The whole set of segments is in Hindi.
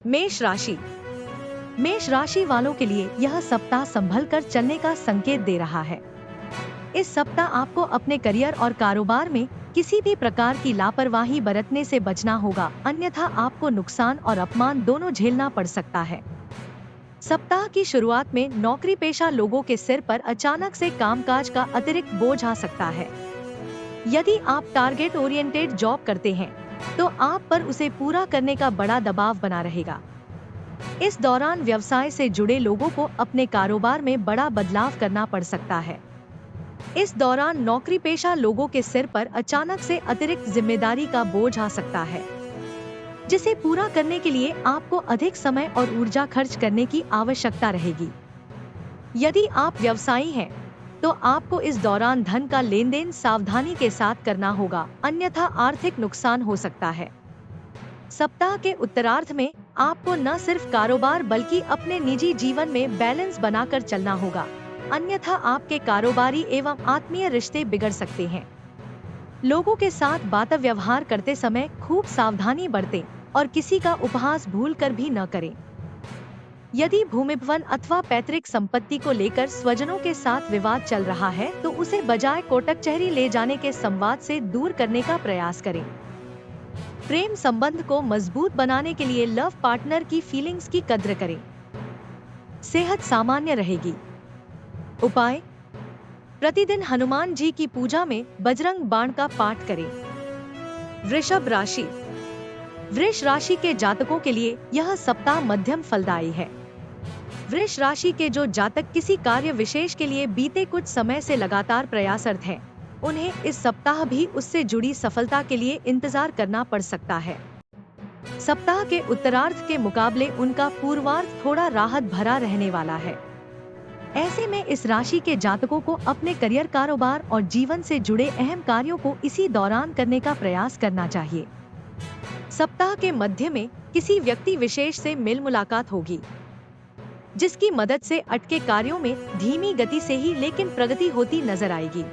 मेष राशि। मेष राशि वालों के लिए यह सप्ताह संभल कर चलने का संकेत दे रहा है। इस सप्ताह आपको अपने करियर और कारोबार में किसी भी प्रकार की लापरवाही बरतने से बचना होगा, अन्यथा आपको नुकसान और अपमान दोनों झेलना पड़ सकता है। सप्ताह की शुरुआत में नौकरी पेशा लोगों के सिर पर अचानक से कामकाज का अतिरिक्त बोझ आ सकता है। यदि आप टारगेट ओरिएंटेड जॉब करते हैं, तो आप पर उसे पूरा करने का बड़ा दबाव बना रहेगा। इस दौरान व्यवसाय से जुड़े लोगों को अपने कारोबार में बड़ा बदलाव करना पड़ सकता है। इस दौरान नौकरी पेशा लोगों के सिर पर अचानक से अतिरिक्त जिम्मेदारी का बोझ आ सकता है, जिसे पूरा करने के लिए आपको अधिक समय और ऊर्जा खर्च करने की आवश्यकता रहेगी। यदि आप व्यवसायी हैं, तो आपको इस दौरान धन का लेन देन सावधानी के साथ करना होगा, अन्यथा आर्थिक नुकसान हो सकता है। सप्ताह के उत्तरार्ध में आपको न सिर्फ कारोबार बल्कि अपने निजी जीवन में बैलेंस बनाकर चलना होगा, अन्यथा आपके कारोबारी एवं आत्मीय रिश्ते बिगड़ सकते हैं। लोगों के साथ बात व्यवहार करते समय खूब सावधानी बरतें और किसी का उपहास भूलकर भी न करें। यदि भूमिभवन अथवा पैतृक संपत्ति को लेकर स्वजनों के साथ विवाद चल रहा है, तो उसे बजाय कोर्ट कचहरी ले जाने के संवाद से दूर करने का प्रयास करें। प्रेम संबंध को मजबूत बनाने के लिए लव पार्टनर की फीलिंग्स की कद्र करें। सेहत सामान्य रहेगी। उपाय: प्रतिदिन हनुमान जी की पूजा में बजरंग बाण का पाठ करें। वृषभ राशि। वृष राशि के जातकों के लिए यह सप्ताह मध्यम फलदायी है। वृष राशि के जो जातक किसी कार्य विशेष के लिए बीते कुछ समय से लगातार प्रयासरत हैं, उन्हें इस सप्ताह भी उससे जुड़ी सफलता के लिए इंतजार करना पड़ सकता है। सप्ताह के उत्तरार्ध के मुकाबले उनका पूर्वार्ध थोड़ा राहत भरा रहने वाला है। ऐसे में इस राशि के जातकों को अपने करियर, कारोबार और जीवन से जुड़े अहम कार्यों को इसी दौरान करने का प्रयास करना चाहिए। सप्ताह के मध्य में किसी व्यक्ति विशेष से मिल मुलाकात होगी, जिसकी मदद से अटके कार्यों में धीमी गति से ही लेकिन प्रगति होती नजर आएगी।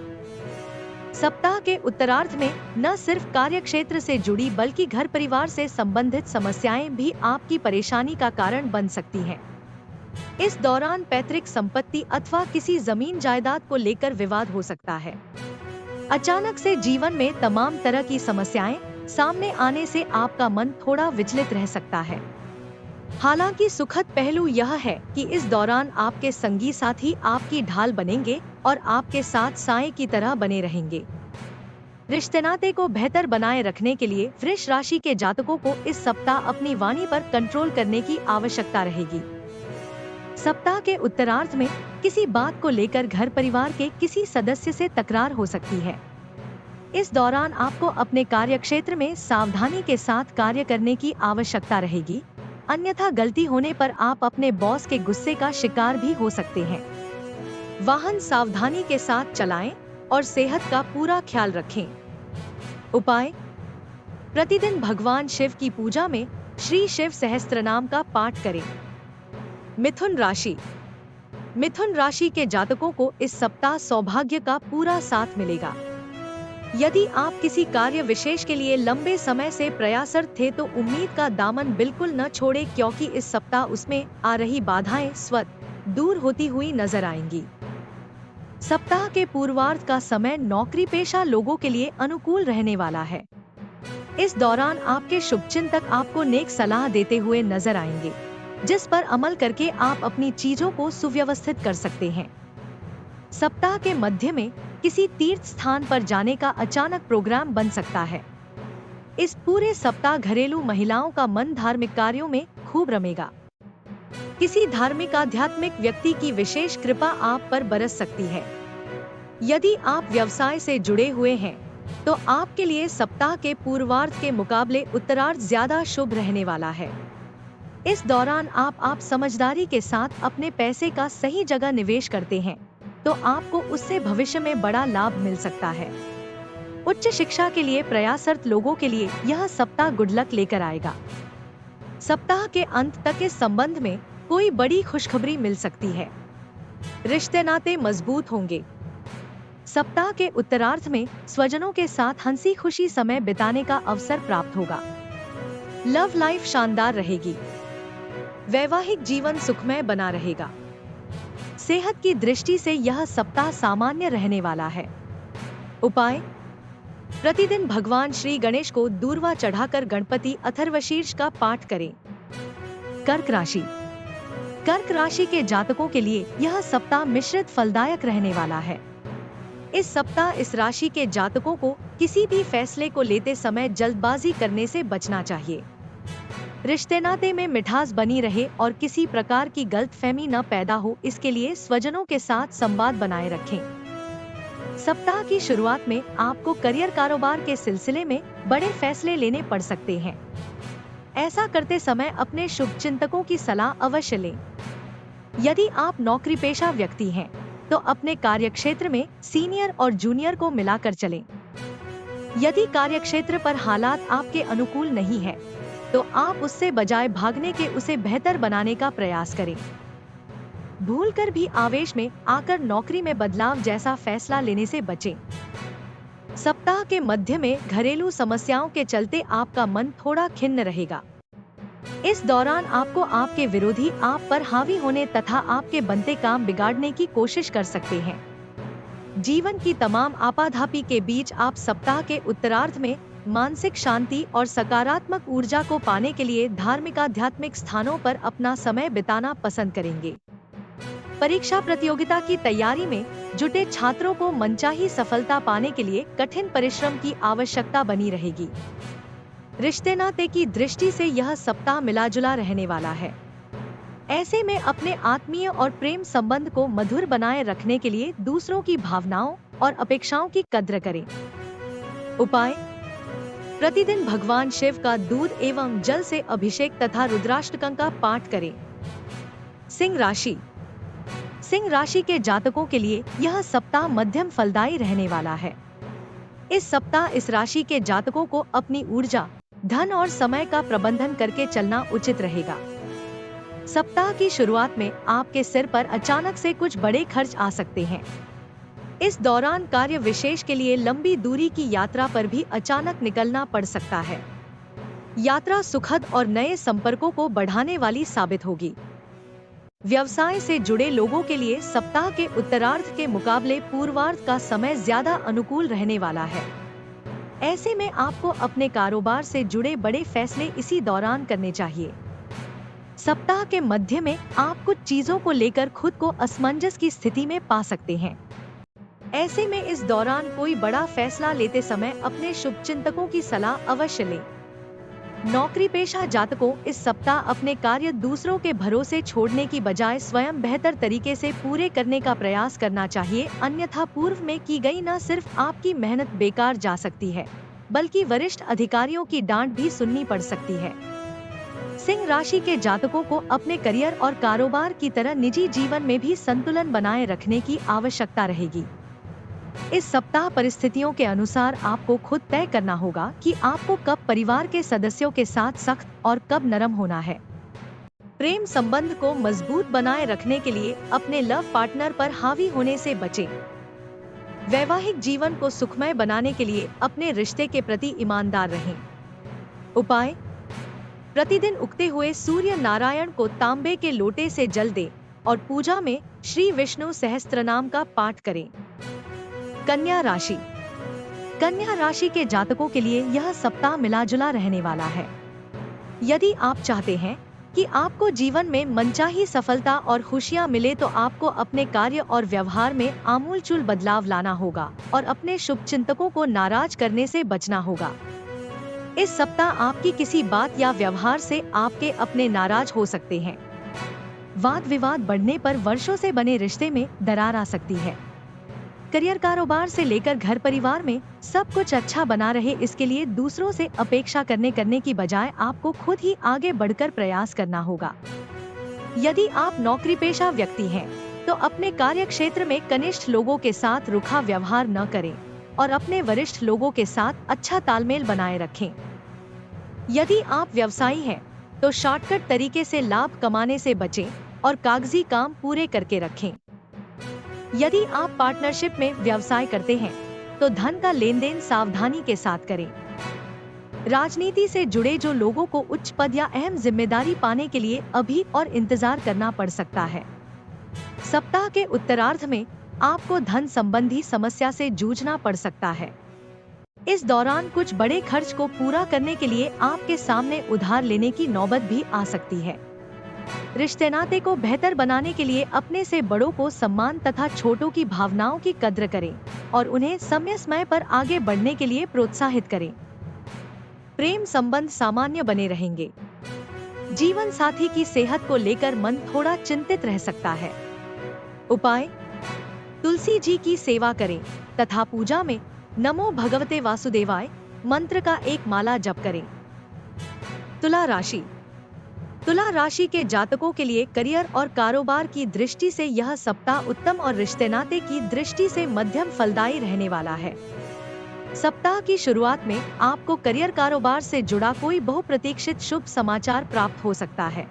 सप्ताह के उत्तरार्ध में न सिर्फ कार्यक्षेत्र से जुड़ी बल्कि घर परिवार से संबंधित समस्याएं भी आपकी परेशानी का कारण बन सकती हैं। इस दौरान पैतृक संपत्ति अथवा किसी जमीन जायदाद को लेकर विवाद हो सकता है। अचानक से जीवन में तमाम तरह की समस्याएं सामने आने से आपका मन थोड़ा विचलित रह सकता है। हालांकि सुखद पहलू यह है कि इस दौरान आपके संगी साथी आपकी ढाल बनेंगे और आपके साथ साए की तरह बने रहेंगे। रिश्ते नाते को बेहतर बनाए रखने के लिए वृष राशि के जातकों को इस सप्ताह अपनी वाणी पर कंट्रोल करने की आवश्यकता रहेगी। सप्ताह के उत्तरार्ध में किसी बात को लेकर घर परिवार के किसी सदस्य से तकरार हो सकती है। इस दौरान आपको अपने कार्यक्षेत्र में सावधानी के साथ कार्य करने की आवश्यकता रहेगी, अन्यथा गलती होने पर आप अपने बॉस के गुस्से का शिकार भी हो सकते हैं। वाहन सावधानी के साथ चलाएं और सेहत का पूरा ख्याल रखें। उपाय: प्रतिदिन भगवान शिव की पूजा में श्री शिव सहस्त्रनाम का पाठ करें। मिथुन राशि। मिथुन राशि के जातकों को इस सप्ताह सौभाग्य का पूरा साथ मिलेगा। यदि आप किसी कार्य विशेष के लिए लंबे समय से प्रयासरत थे, तो उम्मीद का दामन बिल्कुल न छोड़े, क्योंकि इस सप्ताह उसमें आ रही बाधाएं स्वतः दूर होती हुई नजर आएंगी। सप्ताह के पूर्वार्ध का समय नौकरी पेशा लोगों के लिए अनुकूल रहने वाला है। इस दौरान आपके शुभचिंतक आपको नेक सलाह देते हुए नजर आएंगे, जिस पर अमल करके आप अपनी चीजों को सुव्यवस्थित कर सकते हैं। सप्ताह के मध्य में किसी तीर्थ स्थान पर जाने का अचानक प्रोग्राम बन सकता है। इस पूरे सप्ताह घरेलू महिलाओं का मन धार्मिक कार्यों में खूब रमेगा। किसी धार्मिक आध्यात्मिक व्यक्ति की विशेष कृपा आप पर बरस सकती है। यदि आप व्यवसाय से जुड़े हुए हैं, तो आपके लिए सप्ताह के पूर्वार्ध के मुकाबले उत्तरार्ध ज्यादा शुभ रहने वाला है। इस दौरान आप समझदारी के साथ अपने पैसे का सही जगह निवेश करते हैं, तो आपको उससे भविष्य में बड़ा लाभ मिल सकता है। उच्च शिक्षा के लिए प्रयासरत लोगों के लिए यह सप्ताह गुड लक लेकर आएगा। सप्ताह के अंत तक इस संबंध में कोई बड़ी खुशखबरी मिल सकती है। रिश्ते नाते मजबूत होंगे। सप्ताह के उत्तरार्ध में स्वजनों के साथ हंसी खुशी समय बिताने का अवसर प्राप्त होगा। लव लाइफ शानदार रहेगी। वैवाहिक जीवन सुखमय बना रहेगा। सेहत की दृष्टि से यह सप्ताह सामान्य रहने वाला है। उपाय: प्रतिदिन भगवान श्री गणेश को दूर्वा चढ़ाकर गणपति अथर्वशीर्ष का पाठ करें। कर्क राशि। कर्क राशि के जातकों के लिए यह सप्ताह मिश्रित फलदायक रहने वाला है। इस सप्ताह इस राशि के जातकों को किसी भी फैसले को लेते समय जल्दबाजी करने से बचना चाहिए। रिश्ते नाते में मिठास बनी रहे और किसी प्रकार की गलतफहमी न पैदा हो, इसके लिए स्वजनों के साथ संवाद बनाए रखें। सप्ताह की शुरुआत में आपको करियर कारोबार के सिलसिले में बड़े फैसले लेने पड़ सकते हैं। ऐसा करते समय अपने शुभचिंतकों की सलाह अवश्य लें। यदि आप नौकरी पेशा व्यक्ति हैं, तो अपने कार्यक्षेत्र में सीनियर और जूनियर को मिलाकर चलें। यदि कार्यक्षेत्र पर हालात आपके अनुकूल नहीं है, तो आप उससे बजाय भागने के उसे बेहतर बनाने का प्रयास करें। भूलकर भी आवेश में आकर नौकरी में बदलाव जैसा फैसला लेने से बचें। सप्ताह के मध्य में घरेलू समस्याओं के चलते आपका मन थोड़ा खिन्न रहेगा। इस दौरान आपको आपके विरोधी आप पर हावी होने तथा आपके बनते काम बिगाड़ने की कोशिश कर सकते हैं। जीवन की तमाम आपाधापी के बीच आप सप्ताह के उत्तरार्ध में मानसिक शांति और सकारात्मक ऊर्जा को पाने के लिए धार्मिक आध्यात्मिक स्थानों पर अपना समय बिताना पसंद करेंगे। परीक्षा प्रतियोगिता की तैयारी में जुटे छात्रों को मनचाही सफलता पाने के लिए कठिन परिश्रम की आवश्यकता बनी रहेगी। रिश्ते नाते की दृष्टि से यह सप्ताह मिलाजुला रहने वाला है। ऐसे में अपने आत्मीय और प्रेम संबंध को मधुर बनाए रखने के लिए दूसरों की भावनाओं और अपेक्षाओं की कद्र करें। उपाय: प्रतिदिन भगवान शिव का दूध एवं जल से अभिषेक तथा रुद्राष्टकं का पाठ करें। सिंह राशि। सिंह राशि के जातकों के लिए यह सप्ताह मध्यम फलदायी रहने वाला है। इस सप्ताह इस राशि के जातकों को अपनी ऊर्जा, धन और समय का प्रबंधन करके चलना उचित रहेगा। सप्ताह की शुरुआत में आपके सिर पर अचानक से कुछ बड़े खर्च आ सकते हैं। इस दौरान कार्य विशेष के लिए लंबी दूरी की यात्रा पर भी अचानक निकलना पड़ सकता है। यात्रा सुखद और नए संपर्कों को बढ़ाने वाली साबित होगी। व्यवसाय से जुड़े लोगों के लिए सप्ताह के उत्तरार्ध के मुकाबले पूर्वार्ध का समय ज्यादा अनुकूल रहने वाला है। ऐसे में आपको अपने कारोबार से जुड़े बड़े फैसले इसी दौरान करने चाहिए। सप्ताह के मध्य में आप कुछ चीजों को लेकर खुद को असमंजस की स्थिति में पा सकते हैं। ऐसे में इस दौरान कोई बड़ा फैसला लेते समय अपने शुभचिंतकों की सलाह अवश्य लें। नौकरी पेशा जातकों इस सप्ताह अपने कार्य दूसरों के भरोसे छोड़ने की बजाय स्वयं बेहतर तरीके से पूरे करने का प्रयास करना चाहिए, अन्यथा पूर्व में की गई न सिर्फ आपकी मेहनत बेकार जा सकती है, बल्कि वरिष्ठ अधिकारियों की डांट भी सुननी पड़ सकती है। सिंह राशि के जातकों को अपने करियर और कारोबार की तरह निजी जीवन में भी संतुलन बनाए रखने की आवश्यकता रहेगी। इस सप्ताह परिस्थितियों के अनुसार आपको खुद तय करना होगा कि आपको कब परिवार के सदस्यों के साथ सख्त और कब नरम होना है। प्रेम संबंध को मजबूत बनाए रखने के लिए अपने लव पार्टनर पर हावी होने से बचें। वैवाहिक जीवन को सुखमय बनाने के लिए अपने रिश्ते के प्रति ईमानदार रहें। उपाय: प्रतिदिन उगते हुए सूर्य नारायण को तांबे के लोटे से जल दें और पूजा में श्री विष्णु सहस्त्रनाम का पाठ करें। कन्या राशि। कन्या राशि के जातकों के लिए यह सप्ताह मिलाजुला रहने वाला है। यदि आप चाहते हैं कि आपको जीवन में मनचाही सफलता और खुशियां मिले, तो आपको अपने कार्य और व्यवहार में आमूलचूल बदलाव लाना होगा और अपने शुभचिंतकों को नाराज करने से बचना होगा। इस सप्ताह आपकी किसी बात या व्यवहार से आपके अपने नाराज हो सकते हैं। वाद विवाद बढ़ने पर वर्षों से बने रिश्ते में दरार आ सकती है। करियर कारोबार से लेकर घर परिवार में सब कुछ अच्छा बना रहे, इसके लिए दूसरों से अपेक्षा करने की बजाय आपको खुद ही आगे बढ़कर प्रयास करना होगा। यदि आप नौकरी पेशा व्यक्ति हैं, तो अपने कार्य क्षेत्र में कनिष्ठ लोगों के साथ रुखा व्यवहार न करें और अपने वरिष्ठ लोगों के साथ अच्छा तालमेल बनाए रखें। यदि आप व्यवसायी हैं, तो शॉर्टकट तरीके से लाभ कमाने से बचें और कागजी काम पूरे करके रखें। यदि आप पार्टनरशिप में व्यवसाय करते हैं, तो धन का लेन देन सावधानी के साथ करें। राजनीति से जुड़े जो लोगों को उच्च पद या अहम जिम्मेदारी पाने के लिए अभी और इंतजार करना पड़ सकता है। सप्ताह के उत्तरार्ध में आपको धन संबंधी समस्या से जूझना पड़ सकता है। इस दौरान कुछ बड़े खर्च को पूरा करने के लिए आपके सामने उधार लेने की नौबत भी आ सकती है। रिश्ते नाते को बेहतर बनाने के लिए अपने से बड़ों को सम्मान तथा छोटों की भावनाओं की कद्र करें और उन्हें समय पर आगे बढ़ने के लिए प्रोत्साहित करें। प्रेम संबंध सामान्य बने रहेंगे। जीवन साथी की सेहत को लेकर मन थोड़ा चिंतित रह सकता है। उपाय: तुलसी जी की सेवा करें तथा पूजा में नमो भगवते वासुदेवाय मंत्र का एक माला जप करें। तुला राशि। तुला राशि के जातकों के लिए करियर और कारोबार की दृष्टि से यह सप्ताह उत्तम और रिश्ते नाते की दृष्टि से मध्यम फलदायी रहने वाला है। सप्ताह की शुरुआत में आपको करियर कारोबार से जुड़ा कोई बहुप्रतीक्षित शुभ समाचार प्राप्त हो सकता है।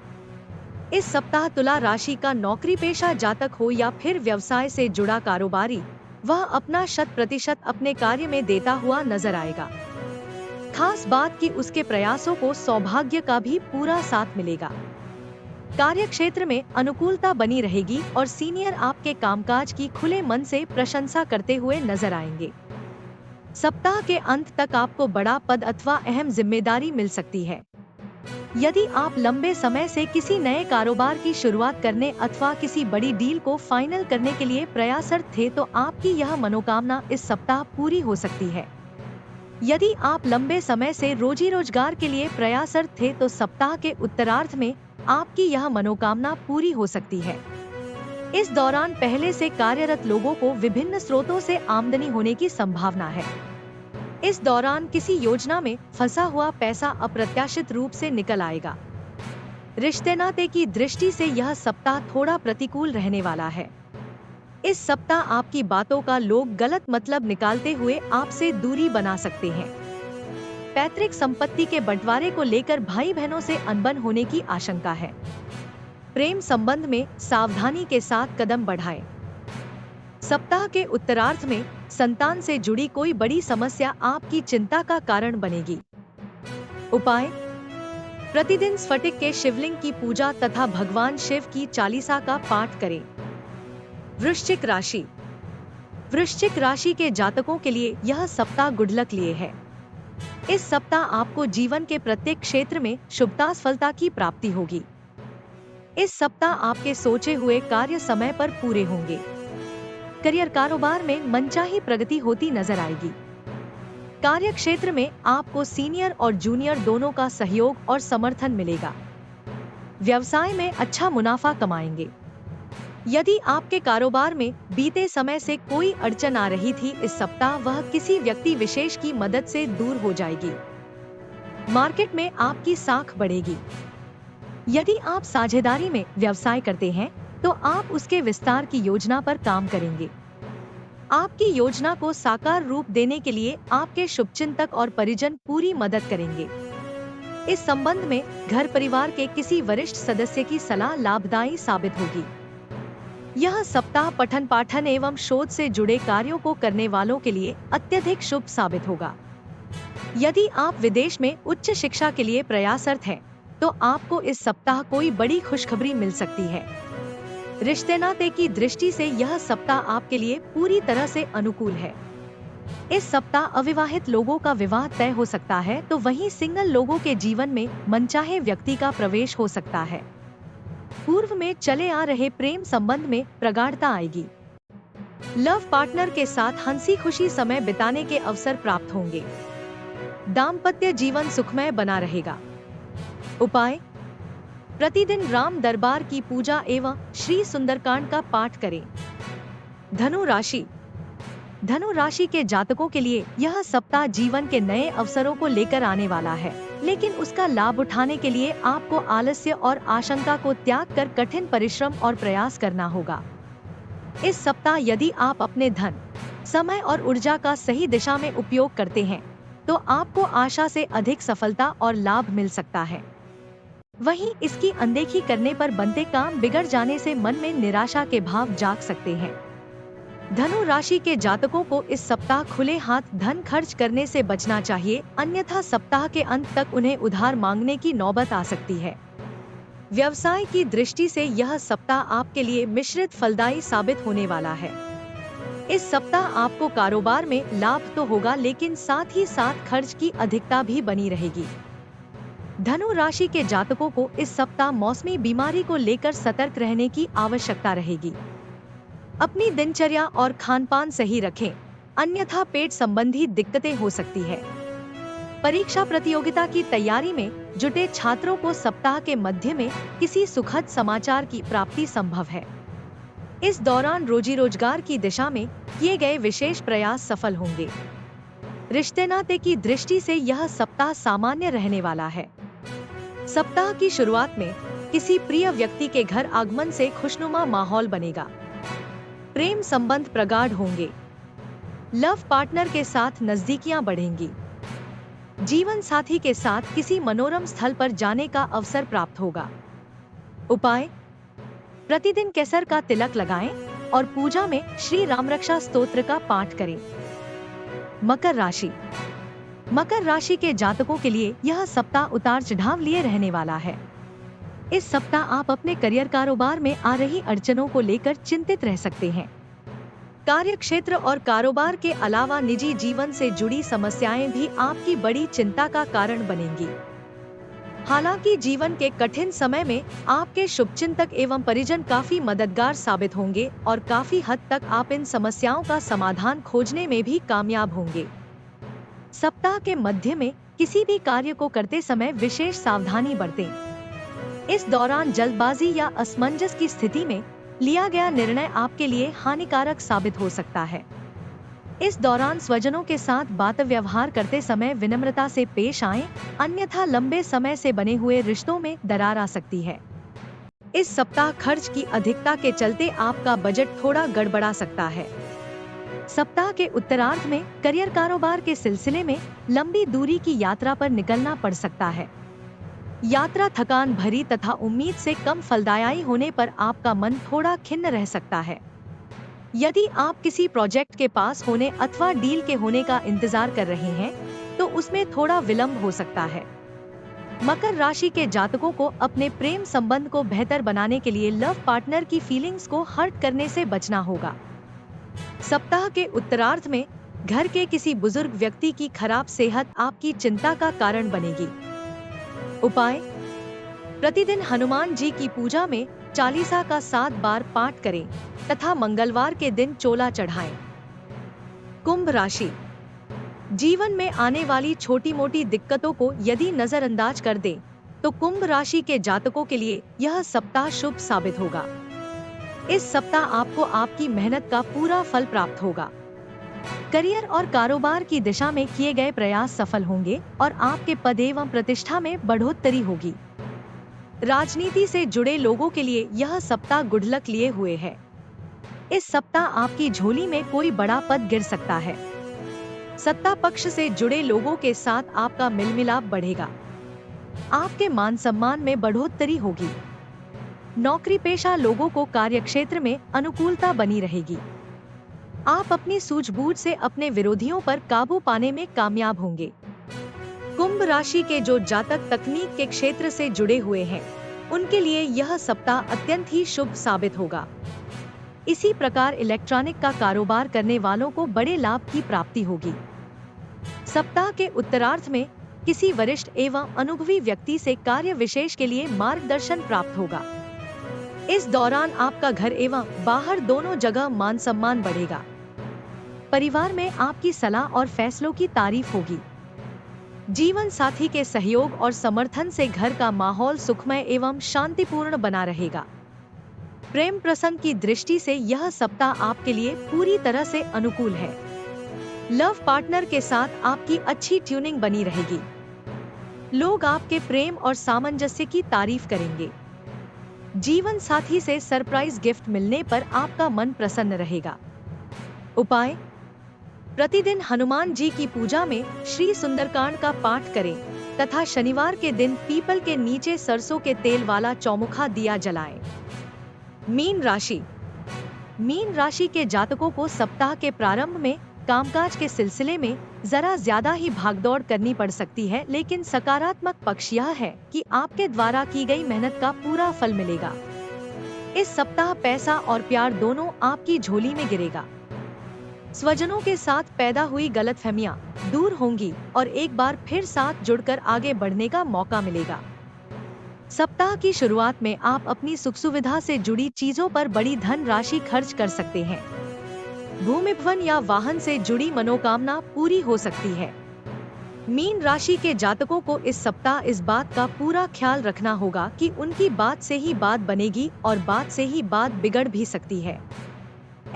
इस सप्ताह तुला राशि का नौकरी पेशा जातक हो या फिर व्यवसाय से जुड़ा कारोबारी, वह अपना 100% अपने कार्य में देता हुआ नजर आएगा। खास बात कि उसके प्रयासों को सौभाग्य का भी पूरा साथ मिलेगा। कार्य क्षेत्र में अनुकूलता बनी रहेगी और सीनियर आपके कामकाज की खुले मन से प्रशंसा करते हुए नजर आएंगे। सप्ताह के अंत तक आपको बड़ा पद अथवा अहम जिम्मेदारी मिल सकती है। यदि आप लंबे समय से किसी नए कारोबार की शुरुआत करने अथवा किसी बड़ी डील को फाइनल करने के लिए प्रयासरत थे तो आपकी यह मनोकामना इस सप्ताह पूरी हो सकती है। यदि आप लंबे समय से रोजी रोजगार के लिए प्रयासरत थे तो सप्ताह के उत्तरार्ध में आपकी यह मनोकामना पूरी हो सकती है। इस दौरान पहले से कार्यरत लोगों को विभिन्न स्रोतों से आमदनी होने की संभावना है। इस दौरान किसी योजना में फंसा हुआ पैसा अप्रत्याशित रूप से निकल आएगा। रिश्ते नाते की दृष्टि से यह सप्ताह थोड़ा प्रतिकूल रहने वाला है। इस सप्ताह आपकी बातों का लोग गलत मतलब निकालते हुए आपसे दूरी बना सकते हैं। पैतृक संपत्ति के बंटवारे को लेकर भाई बहनों से अनबन होने की आशंका है। प्रेम संबंध में सावधानी के साथ कदम बढ़ाएं। सप्ताह के उत्तरार्ध में संतान से जुड़ी कोई बड़ी समस्या आपकी चिंता का कारण बनेगी। उपाय: प्रतिदिन स्फटिक के शिवलिंग की पूजा तथा भगवान शिव की चालीसा का पाठ करें। वृश्चिक राशि। वृश्चिक राशि के जातकों के लिए यह सप्ताह गुड लक लिए है। इस सप्ताह आपको जीवन के प्रत्येक क्षेत्र में शुभता सफलता की प्राप्ति होगी। इस सप्ताह आपके सोचे हुए कार्य समय पर पूरे होंगे। करियर कारोबार में मनचाही प्रगति होती नजर आएगी। कार्य क्षेत्र में आपको सीनियर और जूनियर दोनों का सहयोग और समर्थन मिलेगा। व्यवसाय में अच्छा मुनाफा कमाएंगे। यदि आपके कारोबार में बीते समय से कोई अड़चन आ रही थी, इस सप्ताह वह किसी व्यक्ति विशेष की मदद से दूर हो जाएगी। मार्केट में आपकी साख बढ़ेगी। यदि आप साझेदारी में व्यवसाय करते हैं तो आप उसके विस्तार की योजना पर काम करेंगे। आपकी योजना को साकार रूप देने के लिए आपके शुभचिंतक और परिजन पूरी मदद करेंगे। इस संबंध में घर परिवार के किसी वरिष्ठ सदस्य की सलाह लाभदायी साबित होगी। यह सप्ताह पठन पाठन एवं शोध से जुड़े कार्यों को करने वालों के लिए अत्यधिक शुभ साबित होगा। यदि आप विदेश में उच्च शिक्षा के लिए प्रयासरत हैं, तो आपको इस सप्ताह कोई बड़ी खुशखबरी मिल सकती है। रिश्ते नाते की दृष्टि से यह सप्ताह आपके लिए पूरी तरह से अनुकूल है। इस सप्ताह अविवाहित लोगों का विवाह तय हो सकता है, तो वहीं सिंगल लोगों के जीवन में मनचाहे व्यक्ति का प्रवेश हो सकता है। पूर्व में चले आ रहे प्रेम संबंध में प्रगाढ़ता आएगी। लव पार्टनर के साथ हंसी खुशी समय बिताने के अवसर प्राप्त होंगे। दाम्पत्य जीवन सुखमय बना रहेगा। उपाय: प्रतिदिन राम दरबार की पूजा एवं श्री सुंदरकांड का पाठ करें। धनु राशि। धनु राशि के जातकों के लिए यह सप्ताह जीवन के नए अवसरों को लेकर आने वाला है, लेकिन उसका लाभ उठाने के लिए आपको आलस्य और आशंका को त्याग कर कठिन परिश्रम और प्रयास करना होगा। इस सप्ताह यदि आप अपने धन, समय और ऊर्जा का सही दिशा में उपयोग करते हैं, तो आपको आशा से अधिक सफलता और लाभ मिल सकता है। वहीं इसकी अनदेखी करने पर बनते काम बिगड़ जाने से मन में निराशा के भाव जाग सकते हैं। धनु राशि के जातकों को इस सप्ताह खुले हाथ धन खर्च करने से बचना चाहिए, अन्यथा सप्ताह के अंत तक उन्हें उधार मांगने की नौबत आ सकती है। व्यवसाय की दृष्टि से यह सप्ताह आपके लिए मिश्रित फलदायी साबित होने वाला है। इस सप्ताह आपको कारोबार में लाभ तो होगा, लेकिन साथ ही साथ खर्च की अधिकता भी बनी रहेगी। धनु राशि के जातकों को इस सप्ताह मौसमी बीमारी को लेकर सतर्क रहने की आवश्यकता रहेगी। अपनी दिनचर्या और खानपान सही रखें, अन्यथा पेट संबंधी दिक्कतें हो सकती है। परीक्षा प्रतियोगिता की तैयारी में जुटे छात्रों को सप्ताह के मध्य में किसी सुखद समाचार की प्राप्ति संभव है। इस दौरान रोजी रोजगार की दिशा में किए गए विशेष प्रयास सफल होंगे। रिश्ते नाते की दृष्टि से यह सप्ताह सामान्य रहने वाला है। सप्ताह की शुरुआत में किसी प्रिय व्यक्ति के घर आगमन से खुशनुमा माहौल बनेगा। प्रेम संबंध प्रगाढ़ होंगे। लव पार्टनर के साथ नजदीकियां बढ़ेंगी। जीवन साथी के साथ किसी मनोरम स्थल पर जाने का अवसर प्राप्त होगा। उपाय: प्रतिदिन केसर का तिलक लगाएं और पूजा में श्री राम रक्षा स्तोत्र का पाठ करें। मकर राशि। मकर राशि के जातकों के लिए यह सप्ताह उतार चढ़ाव लिए रहने वाला है। इस सप्ताह आप अपने करियर कारोबार में आ रही अड़चनों को लेकर चिंतित रह सकते हैं। कार्य क्षेत्र और कारोबार के अलावा निजी जीवन से जुड़ी समस्याएं भी आपकी बड़ी चिंता का कारण बनेंगी। हालांकि जीवन के कठिन समय में आपके शुभचिंतक एवं परिजन काफी मददगार साबित होंगे और काफी हद तक आप इन समस्याओं का समाधान खोजने में भी कामयाब होंगे। सप्ताह के मध्य में किसी भी कार्य को करते समय विशेष सावधानी बरतें। इस दौरान जल्दबाजी या असमंजस की स्थिति में लिया गया निर्णय आपके लिए हानिकारक साबित हो सकता है। इस दौरान स्वजनों के साथ बात व्यवहार करते समय विनम्रता से पेश आएं, अन्यथा लंबे समय से बने हुए रिश्तों में दरार आ सकती है। इस सप्ताह खर्च की अधिकता के चलते आपका बजट थोड़ा गड़बड़ा सकता है। सप्ताह के उत्तरार्ध में करियर कारोबार के सिलसिले में लंबी दूरी की यात्रा पर निकलना पड़ सकता है। यात्रा थकान भरी तथा उम्मीद से कम फलदायी होने पर आपका मन थोड़ा खिन्न रह सकता है। यदि आप किसी प्रोजेक्ट के पास होने अथवा डील के होने का इंतजार कर रहे हैं, तो उसमें थोड़ा विलंब हो सकता है। मकर राशि के जातकों को अपने प्रेम संबंध को बेहतर बनाने के लिए लव पार्टनर की फीलिंग्स को हर्ट करने से बचना होगा। सप्ताह के उत्तरार्ध में घर के किसी बुजुर्ग व्यक्ति की खराब सेहत आपकी चिंता का कारण बनेगी। उपाय: प्रतिदिन हनुमान जी की पूजा में चालीसा का 7 बार पाठ करें तथा मंगलवार के दिन चोला चढ़ाएं। कुंभ राशि। जीवन में आने वाली छोटी मोटी दिक्कतों को यदि नजरअंदाज कर दें, तो कुंभ राशि के जातकों के लिए यह सप्ताह शुभ साबित होगा। इस सप्ताह आपको आपकी मेहनत का पूरा फल प्राप्त होगा। करियर और कारोबार की दिशा में किए गए प्रयास सफल होंगे और आपके पद एवं प्रतिष्ठा में बढ़ोतरी होगी। राजनीति से जुड़े लोगों के लिए यह सप्ताह गुड लक लिए हुए है। इस सप्ताह आपकी झोली में कोई बड़ा पद गिर सकता है। सत्ता पक्ष से जुड़े लोगों के साथ आपका मेलमिलाप बढ़ेगा। आपके मान सम्मान में बढ़ोतरी होगी। नौकरी पेशा लोगों को कार्यक्षेत्र में अनुकूलता बनी रहेगी। आप अपनी सूझबूझ से अपने विरोधियों पर काबू पाने में कामयाब होंगे। कुंभ राशि के जो जातक तकनीक के क्षेत्र से जुड़े हुए हैं, उनके लिए यह सप्ताह अत्यंत ही शुभ साबित होगा। इसी प्रकार इलेक्ट्रॉनिक का कारोबार करने वालों को बड़े लाभ की प्राप्ति होगी। सप्ताह के उत्तरार्ध में किसी वरिष्ठ एवं अनुभवी व्यक्ति से कार्य विशेष के लिए मार्गदर्शन प्राप्त होगा। इस दौरान आपका घर एवं बाहर दोनों जगह मान सम्मान बढ़ेगा। परिवार में आपकी सलाह और फैसलों की तारीफ होगी। जीवन साथी के सहयोग और समर्थन से घर का माहौल सुखमय एवं शांतिपूर्ण बना रहेगा। प्रेम प्रसंग की दृष्टि से यह सप्ताह आपके लिए पूरी तरह से अनुकूल है। लव पार्टनर के साथ आपकी अच्छी ट्यूनिंग बनी रहेगी। लोग आपके प्रेम और सामंजस्य की तारीफ करेंगे। जीवन साथी से सरप्राइज गिफ्ट मिलने पर आपका मन प्रसन्न रहेगा। उपाय: प्रतिदिन हनुमान जी की पूजा में श्री सुंदरकांड का पाठ करें तथा शनिवार के दिन पीपल के नीचे सरसों के तेल वाला चौमुखा दिया जलाएं। मीन राशि। मीन राशि के जातकों को सप्ताह के प्रारंभ में कामकाज के सिलसिले में जरा ज्यादा ही भागदौड़ करनी पड़ सकती है, लेकिन सकारात्मक पक्ष यह है कि आपके द्वारा की गई मेहनत का पूरा फल मिलेगा। इस सप्ताह पैसा और प्यार दोनों आपकी झोली में गिरेगा। स्वजनों के साथ पैदा हुई गलतफहमियां दूर होंगी और एक बार फिर साथ जुड़कर आगे बढ़ने का मौका मिलेगा। सप्ताह की शुरुआत में आप अपनी सुख सुविधा से जुड़ी चीजों पर बड़ी धन राशि खर्च कर सकते हैं। भूमि भवन या वाहन से जुड़ी मनोकामना पूरी हो सकती है। मीन राशि के जातकों को इस सप्ताह इस बात का पूरा ख्याल रखना होगा कि उनकी बात से ही बात बनेगी और बात से ही बात बिगड़ भी सकती है।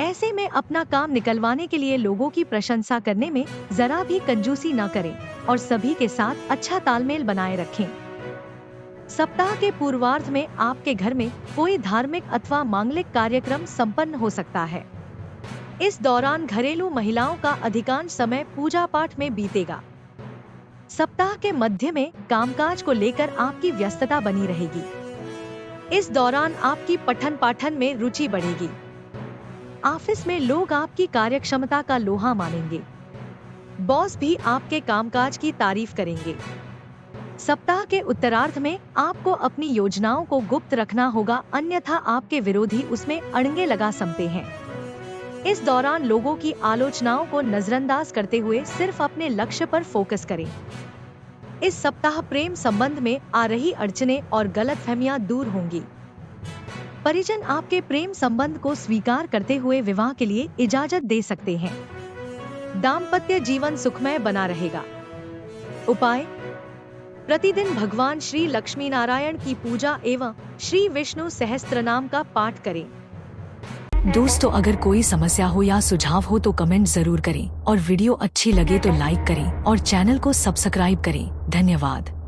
ऐसे में अपना काम निकलवाने के लिए लोगों की प्रशंसा करने में जरा भी कंजूसी न करें और सभी के साथ अच्छा तालमेल बनाए रखें। सप्ताह के पूर्वार्ध में आपके घर में कोई धार्मिक अथवा मांगलिक कार्यक्रम संपन्न हो सकता है। इस दौरान घरेलू महिलाओं का अधिकांश समय पूजा पाठ में बीतेगा। सप्ताह के मध्य में कामकाज को लेकर आपकी व्यस्तता बनी रहेगी। इस दौरान आपकी पठन पाठन में रुचि बढ़ेगी। ऑफिस में लोग आपकी कार्यक्षमता का लोहा मानेंगे। बॉस भी आपके कामकाज की तारीफ करेंगे। सप्ताह के उत्तरार्ध में आपको अपनी योजनाओं को गुप्त रखना होगा, अन्यथा आपके विरोधी उसमें अड़ंगे लगा सकते हैं। इस दौरान लोगों की आलोचनाओं को नजरअंदाज करते हुए सिर्फ अपने लक्ष्य पर फोकस करें। इस सप्ताह प्रेम संबंध में आ रही अड़चनें और गलतफहमियां दूर होंगी। परिजन आपके प्रेम संबंध को स्वीकार करते हुए विवाह के लिए इजाजत दे सकते हैं। दाम्पत्य जीवन सुखमय बना रहेगा। उपाय: प्रतिदिन भगवान श्री लक्ष्मी नारायण की पूजा एवं श्री विष्णु सहस्त्रनाम का पाठ करें। दोस्तों, अगर कोई समस्या हो या सुझाव हो तो कमेंट जरूर करें और वीडियो अच्छी लगे तो लाइक करें और चैनल को सब्सक्राइब करें। धन्यवाद।